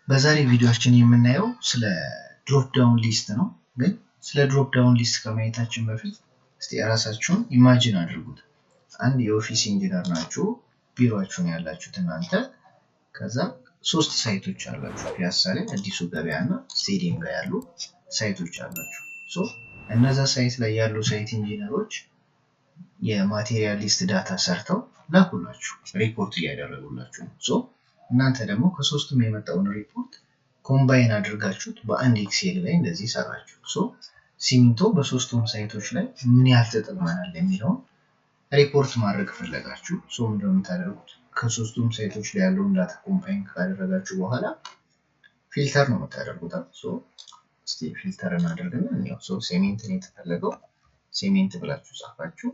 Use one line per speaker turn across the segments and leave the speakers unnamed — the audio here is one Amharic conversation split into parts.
በዛሬ ቪዲዮአችን የምናየው ስለ ድሮፕ ዳውን ሊስት ነው። ግን ስለ ድሮፕ ዳውን ሊስት ከማየታችን በፊት እስቲ ራሳችሁን ኢማጂን አድርጉት። አንድ የኦፊስ ኢንጂነር ናችሁ፣ ቢሮአችሁን ያላችሁት እናንተ። ከዛ ሶስት ሳይቶች አላችሁ፣ ፒያሳ ላይ፣ አዲሱ ገበያ እና ስቴዲየም ጋር ያሉ ሳይቶች አላችሁ። እነዛ ሳይት ላይ ያሉ ሳይት ኢንጂነሮች የማቴሪያል ሊስት ዳታ ሰርተው ላኩላችሁ፣ ሪፖርት እያደረጉላችሁ ነው። እናንተ ደግሞ ከሶስቱም የመጣውን ሪፖርት ኮምባይን አድርጋችሁት በአንድ ኤክሴል ላይ እንደዚህ ሰራችሁ። ሲሚንቶ በሶስቱም ሳይቶች ላይ ምን ያህል ተጠቅመናል የሚለውን ሪፖርት ማድረግ ፈለጋችሁ። ምንድነው የምታደርጉት? ከሶስቱም ሳይቶች ላይ ያለውን ዳታ ኮምባይን ካደረጋችሁ በኋላ ፊልተር ነው የምታደርጉት። እስቲ ፊልተር እናደርግና እንየው። ሴሜንት ነው የተፈለገው። ሴሜንት ብላችሁ ጻፋችሁ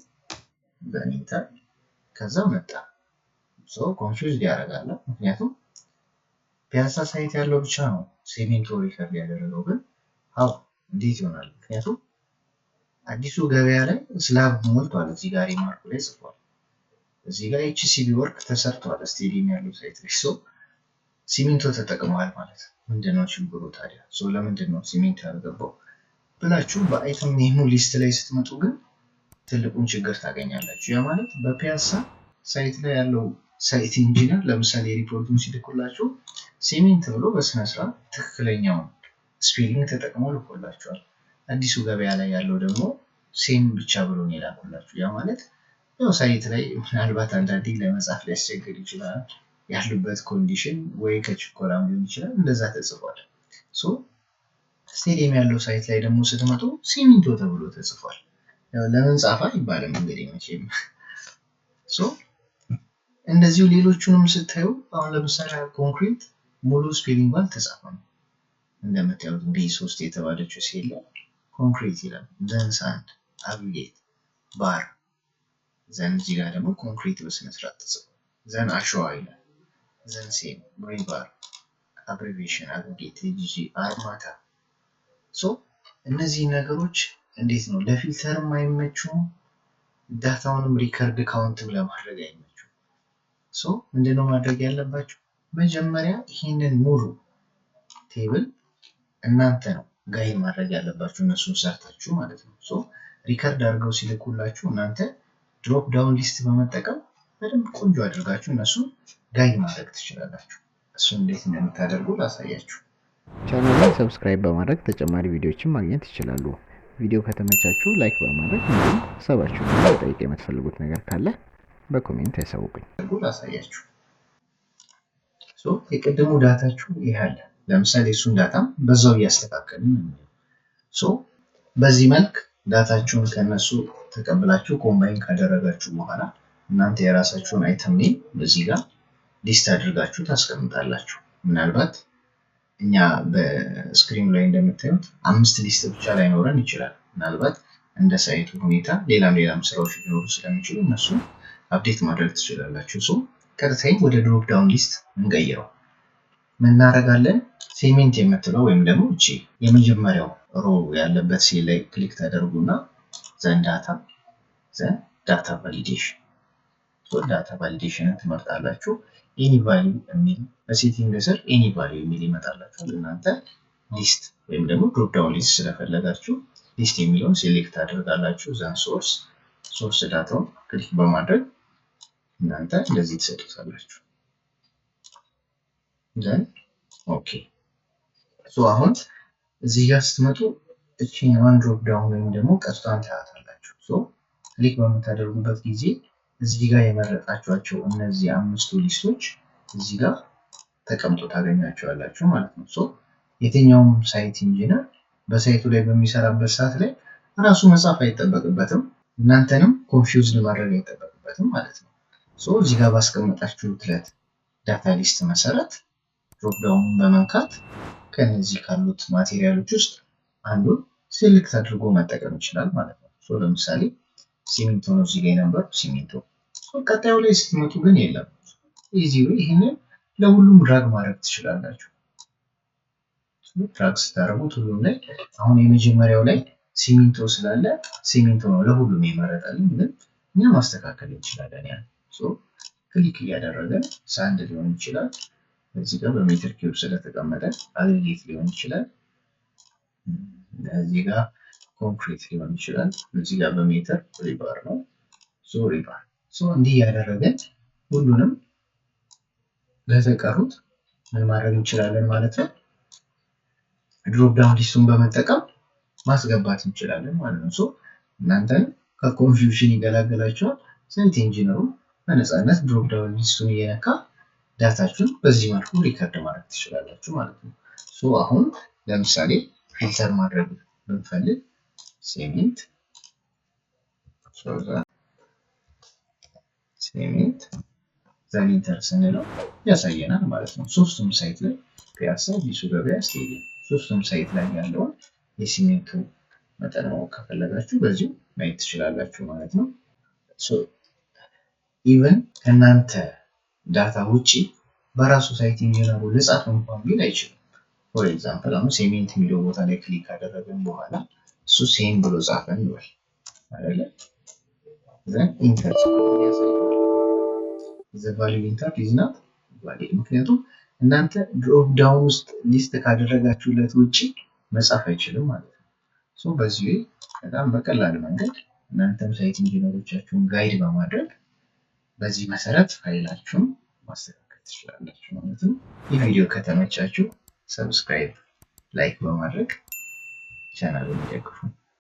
በኢንተር ከዛ መጣ። ኮንፊውዝድ ያደርጋል። ምክንያቱም ፒያሳ ሳይት ያለው ብቻ ነው ሲሚንቶ ሪከርድ ያደረገው። ግን እንዴት ይሆናል? ምክንያቱም አዲሱ ገበያ ላይ ስላብ ሞልቷል። እዚህ ጋር ሪማርኩ ላይ ጽፏል። እዚህ ጋር ኤችሲቢ ወርክ ተሰርቷል። ስቴዲየም ያለው ሳይት ላይ ሲሚንቶ ተጠቅመዋል ማለት ምንድነው ችግሩ ታዲያ? ለምንድን ነው ሲሚንቶ ያልገባው ብላችሁ በአይተም ኔሙ ሊስት ላይ ስትመጡ ግን ትልቁን ችግር ታገኛላችሁ። ያ ማለት በፒያሳ ሳይት ላይ ያለው ሳይት ኢንጂነር ለምሳሌ ሪፖርቱን ሲልኩላችሁ ሲሚንት ብሎ በስነ ስርዓት ትክክለኛውን ስፔሊንግ ተጠቅሞ ልኮላችኋል። አዲሱ ገበያ ላይ ያለው ደግሞ ሴም ብቻ ብሎ ነው የላኩላችሁ። ያ ማለት ያው ሳይት ላይ ምናልባት አንዳንዴ ለመጻፍ ሊያስቸግር ይችላል። ያሉበት ኮንዲሽን ወይ ከችኮላም ሊሆን ይችላል፣ እንደዛ ተጽፏል። ስቴዲየም ያለው ሳይት ላይ ደግሞ ስትመጡ ሲሚንቶ ተብሎ ተጽፏል። ለምን ጻፈ ይባላል እንግዲህ መቼም። እንደዚሁ ሌሎቹንም ስታዩ አሁን ለምሳሌ ኮንክሪት ሙሉ ስፔሊንግ አልተጻፈም። እንደምታዩት B3 የተባለችው ሴል ላይ ኮንክሪት ይላል። ዘን ሳንድ፣ አግሪጌት፣ ባር፣ ዘን እዚህ ጋር ደግሞ ኮንክሪት በስነ ስርዓት ተጽፏል። ዘን አሸዋ ይላል። ዘን ሴም፣ ሪባር፣ አብሪቬሽን፣ አግሪጌት፣ ኤጂጂ፣ አርማታ። እነዚህ ነገሮች እንዴት ነው ለፊልተርም አይመቹም፣ ዳታውንም ሪከርድ ካውንትም ለማድረግ አይመቹም። ምንድነው ማድረግ ያለባችሁ? መጀመሪያ ይሄንን ሙሉ ቴብል እናንተ ነው ጋይድ ማድረግ ያለባችሁ፣ እነሱን ሰርታችሁ ማለት ነው። ሪከርድ አድርገው ሲልኩላችሁ እናንተ ድሮፕ ዳውን ሊስት በመጠቀም በደንብ ቆንጆ አድርጋችሁ እነሱን ጋይድ ማድረግ ትችላላችሁ። እሱን እንዴት እንደምታደርጉ ላሳያችሁ።
ቻናሉን ሰብስክራይብ በማድረግ ተጨማሪ ቪዲዮዎችን ማግኘት ይችላሉ። ቪዲዮ ከተመቻችሁ ላይክ በማድረግ እንዲሁም ሀሳባችሁን መጠየቅ የምትፈልጉት ነገር ካለ በኮሜንት ያሳውቁኝ።
ላሳያችሁ። የቅድሙ ዳታችሁ ይሄ አለ። ለምሳሌ እሱን ዳታም በዛው እያስተካከልን ነው። በዚህ መልክ ዳታችሁን ከነሱ ተቀብላችሁ ኮምባይን ካደረጋችሁ በኋላ እናንተ የራሳችሁን አይተም ኔም በዚህ ጋር ሊስት አድርጋችሁ ታስቀምጣላችሁ። ምናልባት እኛ በስክሪኑ ላይ እንደምታዩት 5 ሊስት ብቻ ላይኖረን ይችላል። ምናልባት እንደ ሳይቱ ሁኔታ ሌላም ስራዎች ሊኖሩ ስለሚችሉ እነሱ አፕዴት ማድረግ ትችላላችሁ። ቀጥታ ወደ ድሮፕ ዳውን ሊስት እንቀይረው። ምን እናደርጋለን? ሴሜንት የምትለው ወይም ደግሞ እቺ የመጀመሪያው ሮ ያለበት ሴል ላይ ክሊክ ታደርጉና ዘን ዳታ ቫሊዴሽን ዳታ ቫሊዴሽንን ትመርጣላችሁ። ኤኒ ቫልዩ የሚል በሴቲንግ ስር ኤኒ ቫልዩ የሚል ይመጣላችኋል። እናንተ ሊስት ወይም ደግሞ ድሮፕ ዳውን ሊስት ስለፈለጋችሁ ሊስት የሚለውን ሴሌክት አድርጋላችሁ። ዘን ሶርስ ዳታውን ክሊክ በማድረግ እናንተ እንደዚህ ትሰጡታላችሁ። ዘን ኦኬ። አሁን እዚህ ጋር ስትመጡ እቺን ዋን ድሮፕ ዳውን ወይም ደግሞ ቀስቷን ታያታላችሁ። ክሊክ በምታደርጉበት ጊዜ እዚህ ጋር የመረጣችኋቸው እነዚህ 5ቱ ሊስቶች እዚህ ጋር ተቀምጦ ታገኛቸዋላችሁ ማለት ነው። የትኛውም ሳይት ኢንጂነር በሳይቱ ላይ በሚሰራበት ሰዓት ላይ ራሱ መጻፍ አይጠበቅበትም፣ እናንተንም ኮንፊውዝድ ማድረግ አይጠበቅበትም ማለት ነው። እዚህ ጋር ባስቀመጣችሁት ዳታ ሊስት መሰረት ድሮፕ ዳውንን በመንካት ከነዚህ ካሉት ማቴሪያሎች ውስጥ አንዱን ሴሌክት አድርጎ መጠቀም ይችላል ማለት ነው። ለምሳሌ ሲሚንቶ ነው እዚህ ጋር የነበረው ሲሚንቶ። ቀጣዩ ላይ ስትመጡ ግን የለም። ይህንን ለሁሉም ድራግ ማድረግ ትችላላችሁ። ድራግ ስታደርጉት ሁሉም ላይ አሁን የመጀመሪያው ላይ ሲሚንቶ ስላለ ሲሚንቶ ነው ለሁሉም ይመረጣልን፣ ግን እኛ ማስተካከል እንችላለን። ክሊክ እያደረገን ሳንድ ሊሆን ይችላል እዚህ ጋር በሜትር ኪዩብ ስለተቀመጠ አግሪጌት ሊሆን ይችላል። እዚህ ጋር ኮንክሪት ሊሆን ይችላል። እዚህ ጋር በሜትር ሪባር ነው። ሪባር እንዲህ ያደረገን ሁሉንም ለተቀሩት ምን ማድረግ እንችላለን ማለት ነው። ድሮፕ ዳውን ሊስቱን በመጠቀም ማስገባት እንችላለን ማለት ነው። እናንተን ከኮንፊውዥን ይገላገላችኋል። ሳይት ኢንጂነሩ በነፃነት ድሮፕ ዳውን ሊስቱን እየነካ ዳታችሁን በዚህ መልኩ ሪከርድ ማድረግ ትችላላችሁ ማለት ነው። አሁን ለምሳሌ ፊልተር ማድረግ ብንፈልግ ሴሜንት ዘሊንተር ስንለው ያሳየናል ማለት ነው። ሶስቱም ሳይት ላይ ፒያሳ፣ ቢሱ ገበያ፣ ስቴዲየም ሶስቱም ሳይት ላይ ያለውን የሲሜንቱ መጠን ማወቅ ከፈለጋችሁ በዚሁ ማየት ትችላላችሁ ማለት ነው። ኢቨን ከእናንተ ዳታ ውጪ በራሱ ሳይት ኢንጂነሩ ልጻፍ እንኳን ቢል አይችልም። ፎር ኤግዛምፕል አሁን ሴሜንት የሚለው ቦታ ላይ ክሊክ ካደረግን በኋላ እሱ ሴም ብሎ ጻፈን ይሏል አይደለ? ዘን ኢንተር ዘ ቫሊዩ ኢንተር ኢዝ ናት ቫሊድ። ምክንያቱም እናንተ ድሮፕ ዳውን ውስጥ ሊስት ካደረጋችሁለት ውጪ መጻፍ አይችልም ማለት ነው። በዚህ በጣም በቀላል መንገድ እናንተም ሳይት ኢንጂነሮቻችሁን ጋይድ በማድረግ በዚህ መሰረት ፋይላችሁን ማስተካከል ትችላላችሁ ማለት ነው። ይህ ቪዲዮ ከተመቻችሁ ሰብስክራይብ፣ ላይክ በማድረግ ቻናሉን ይደግፉ።